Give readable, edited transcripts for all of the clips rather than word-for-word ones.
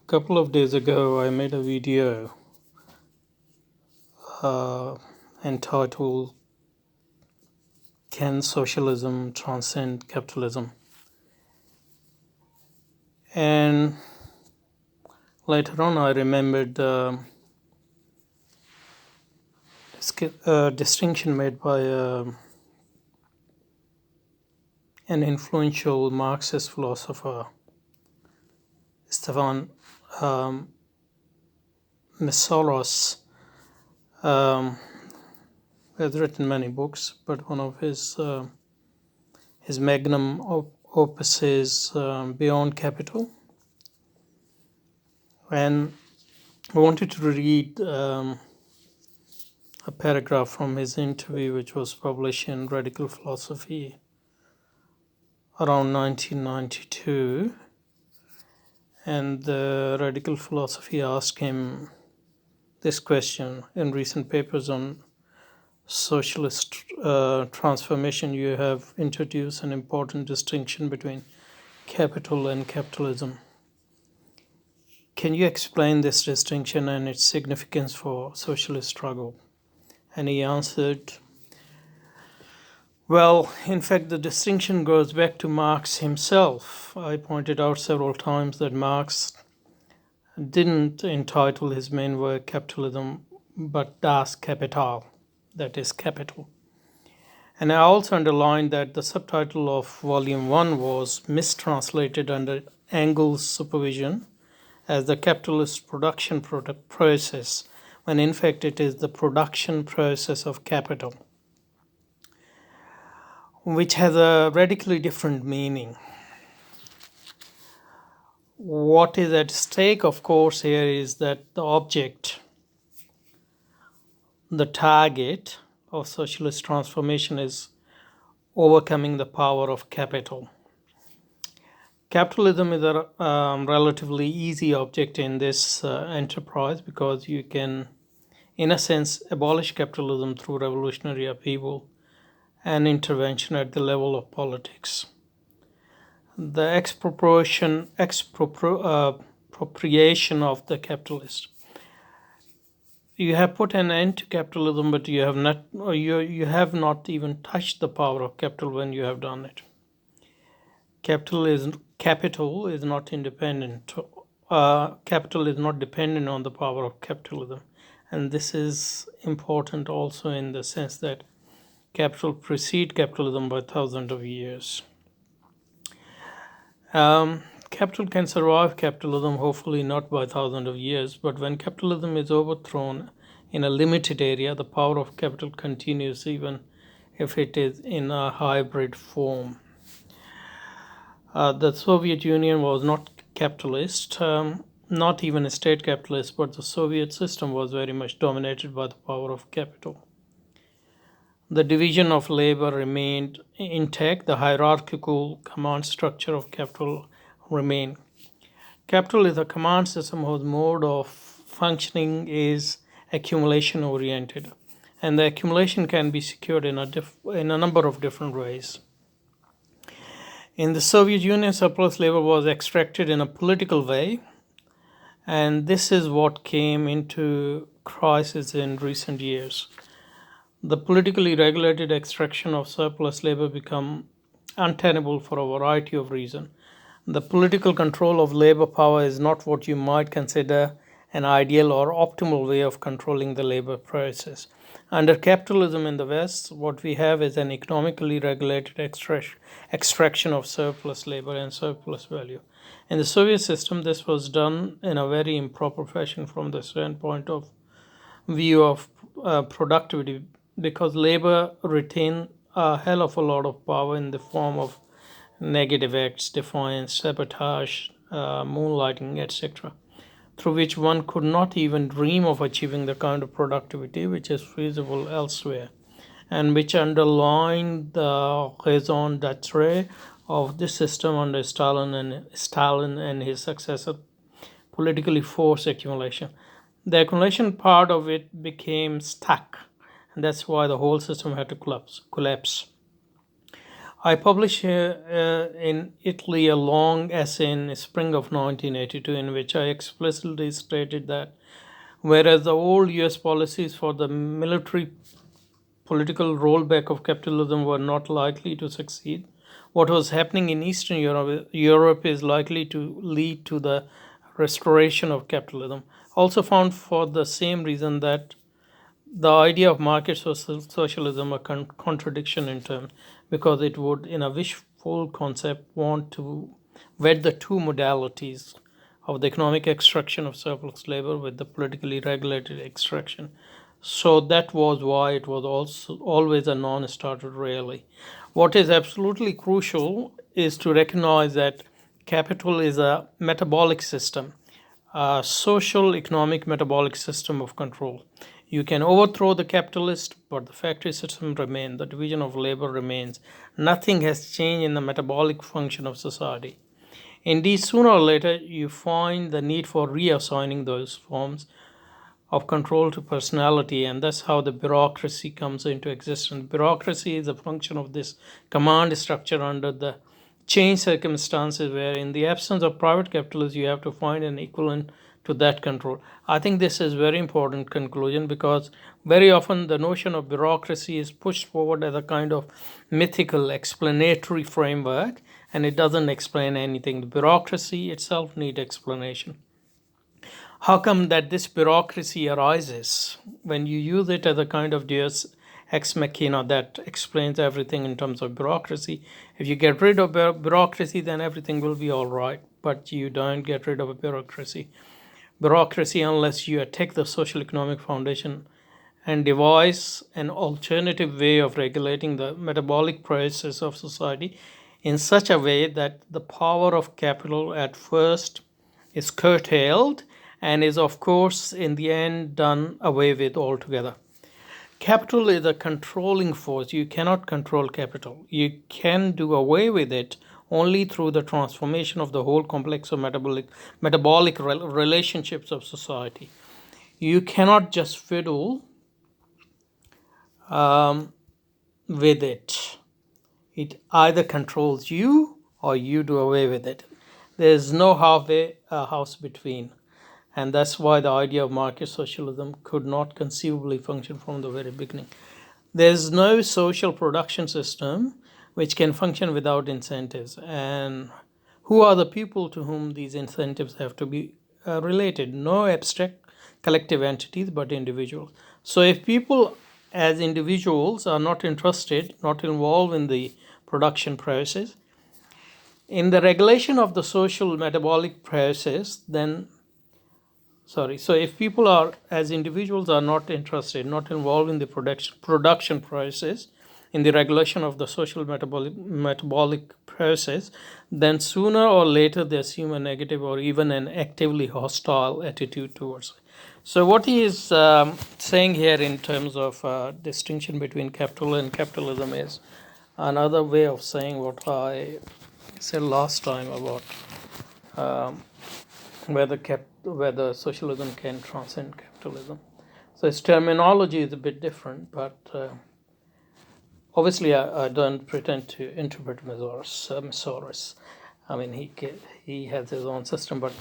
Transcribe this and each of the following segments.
couple of days ago, I made a video uh, entitled Can Socialism Transcend Capitalism? And later on, I remembered a distinction made by an influential Marxist philosopher, Istvan Meszaros. Has written many books, but one of his magnum opus is Beyond Capital. And I wanted to read a paragraph from his interview, which was published in Radical Philosophy around 1992. And the Radical Philosophy asked him this question: in recent papers on socialist transformation, you have introduced an important distinction between capital and capitalism. Can you explain this distinction and its significance for socialist struggle? And he answered, well, in fact, the distinction goes back to Marx himself. I pointed out several times that Marx didn't entitle his main work Capitalism, but Das Kapital, that is capital. And I also underlined that the subtitle of Volume 1 was mistranslated under Engel's supervision as the capitalist production process, when in fact it is the production process of capital, which has a radically different meaning. What is at stake, of course, here is that the object, the target of socialist transformation is overcoming the power of capital. Capitalism is a relatively easy object in this enterprise because you can, in a sense, abolish capitalism through revolutionary upheaval and intervention at the level of politics. The expropriation of the capitalist. You have put an end to capitalism, but you have not even touched the power of capital when you have done it. Capital is not independent. Capital is not dependent on the power of capitalism, and this is important also in the sense that capital preceded capitalism by thousands of years. Capital can survive capitalism, hopefully not by thousands of years, but when capitalism is overthrown in a limited area, the power of capital continues even if it is in a hybrid form. The Soviet Union was not capitalist, not even a state capitalist, but the Soviet system was very much dominated by the power of capital. The division of labor remained intact. The hierarchical command structure of capital remained. Capital is a command system whose mode of functioning is accumulation oriented, and the accumulation can be secured in a number of different ways. In the Soviet Union, surplus labor was extracted in a political way, and this is what came into crisis in recent years. The politically regulated extraction of surplus labor become untenable for a variety of reasons. The political control of labor power is not what you might consider an ideal or optimal way of controlling the labor process. Under capitalism in the West, what we have is an economically regulated extraction of surplus labor and surplus value. In the Soviet system, this was done in a very improper fashion from the standpoint of view of productivity, because labor retain a hell of a lot of power in the form of negative acts, defiance, sabotage, moonlighting, etc., through which one could not even dream of achieving the kind of productivity which is feasible elsewhere, and which underlined the raison d'etre of this system under Stalin and his successor, politically forced accumulation. The accumulation part of it became stuck, and that's why the whole system had to collapse. I published in Italy a long essay in spring of 1982 in which I explicitly stated that whereas the old US policies for the military political rollback of capitalism were not likely to succeed, what was happening in Eastern Europe is likely to lead to the restoration of capitalism. Also found for the same reason that the idea of market socialism a contradiction in terms, because it would, in a wishful concept, want to wed the two modalities of the economic extraction of surplus labor with the politically regulated extraction. So that was why it was also always a non-starter, really. What is absolutely crucial is to recognize that capital is a metabolic system, a social, economic, metabolic system of control. You can overthrow the capitalist, but the factory system remains, the division of labor remains. Nothing has changed in the metabolic function of society. Indeed, sooner or later, you find the need for reassigning those forms of control to personality, and that's how the bureaucracy comes into existence. Bureaucracy is a function of this command structure under the changed circumstances, where in the absence of private capitalism you have to find an equivalent to that control. I think this is very important conclusion, because very often the notion of bureaucracy is pushed forward as a kind of mythical explanatory framework, and it doesn't explain anything. The bureaucracy itself needs explanation. How come that this bureaucracy arises? When you use it as a kind of deus ex machina that explains everything in terms of bureaucracy, if you get rid of bureaucracy, then everything will be all right. But you don't get rid of a bureaucracy. Bureaucracy, unless you take the social economic foundation and devise an alternative way of regulating the metabolic process of society in such a way that the power of capital at first is curtailed and is, of course, in the end done away with altogether. Capital is a controlling force. You cannot control capital. You can do away with it only through the transformation of the whole complex of metabolic relationships of society. You cannot just fiddle with it. It either controls you or you do away with it. There's no halfway house between. And that's why the idea of market socialism could not conceivably function from the very beginning. There's no social production system which can function without incentives. And who are the people to whom these incentives have to be related? No abstract collective entities, but individuals. So if people as individuals are not interested, not involved in the production process, in the regulation of the social metabolic process, then so if people are as individuals are not interested, not involved in the production process, in the regulation of the social metabolic process, then sooner or later they assume a negative or even an actively hostile attitude towards it. So what he is saying here in terms of distinction between capital and capitalism is another way of saying what I said last time about whether socialism can transcend capitalism. So its terminology is a bit different, but obviously I don't pretend to interpret Meszaros. I mean, he has his own system, but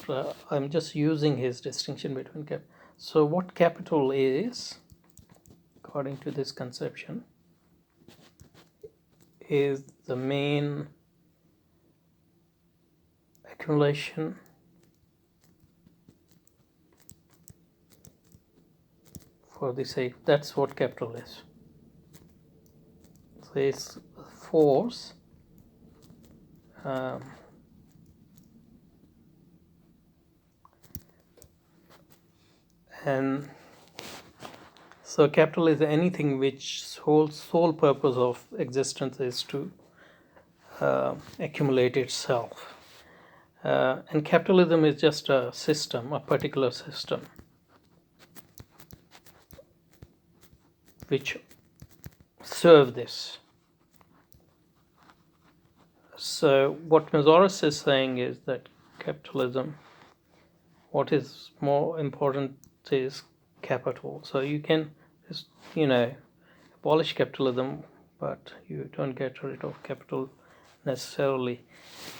I'm just using his distinction between capital. So what capital is, according to this conception, is the main accumulation for the sake. That's what capital is. So it's force and so capital is anything which sole purpose of existence is to accumulate itself. And capitalism is just a system, a particular system, which serve this. So what Meszaros is saying is that capitalism, what is more important is capital. So you can just, abolish capitalism but you don't get rid of capital necessarily.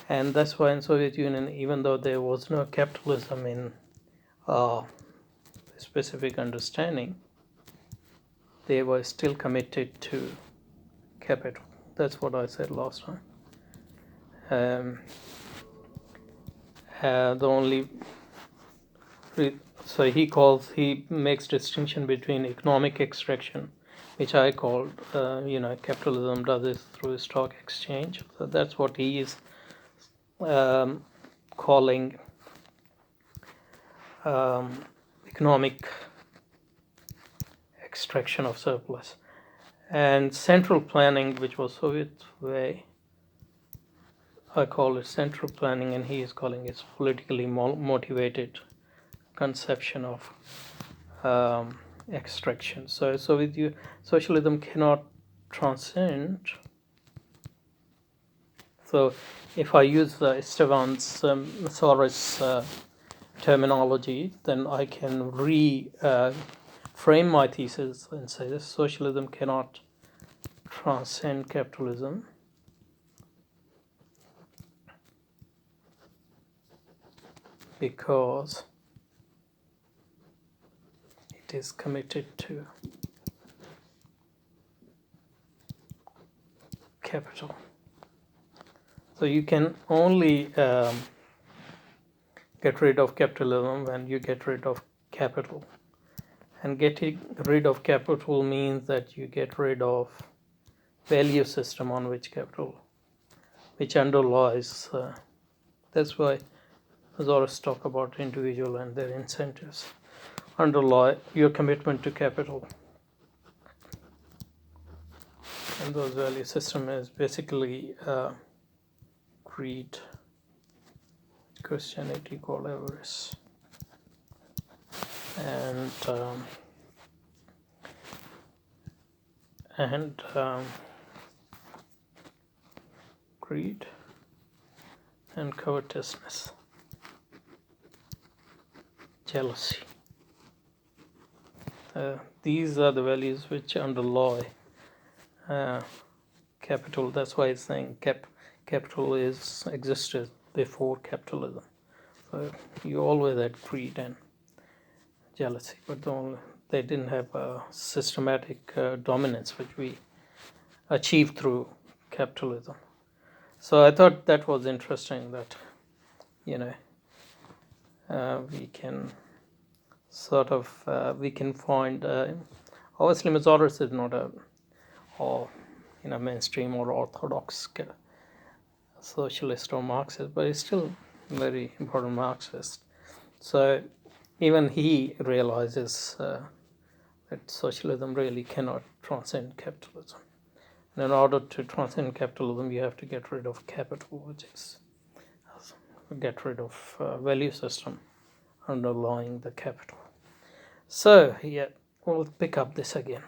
And that's why in Soviet Union, even though there was no capitalism in specific understanding, they were still committed to capital. That's what I said last time. The only so he makes distinction between economic extraction, which I called capitalism does this through stock exchange. So that's what he is calling economic extraction of surplus, and central planning, which was Soviet way. I call it central planning, and he is calling it politically motivated conception of extraction. So with you, socialism cannot transcend. So if I use Istvan Meszaros terminology, then I can frame my thesis and say this: socialism cannot transcend capitalism, because it is committed to capital. So you can only get rid of capitalism when you get rid of capital. And getting rid of capital means that you get rid of value system on which underlies. That's why Meszaros talk about individual and their incentives underlie your commitment to capital. And those value system is basically greed, Christianity called avarice, and greed and covetousness, jealousy. These are the values which underlie capital. That's why it's saying capital existed before capitalism. So you always had greed and jealousy, but they didn't have a systematic dominance which we achieved through capitalism. So I thought that was interesting that we can we can find obviously Meszaros is not a mainstream or orthodox socialist or Marxist, but he's still very important Marxist. So even he realizes that socialism really cannot transcend capitalism. And in order to transcend capitalism, you have to get rid of capital, which is get rid of value system underlying the capital. So yeah, we'll pick up this again.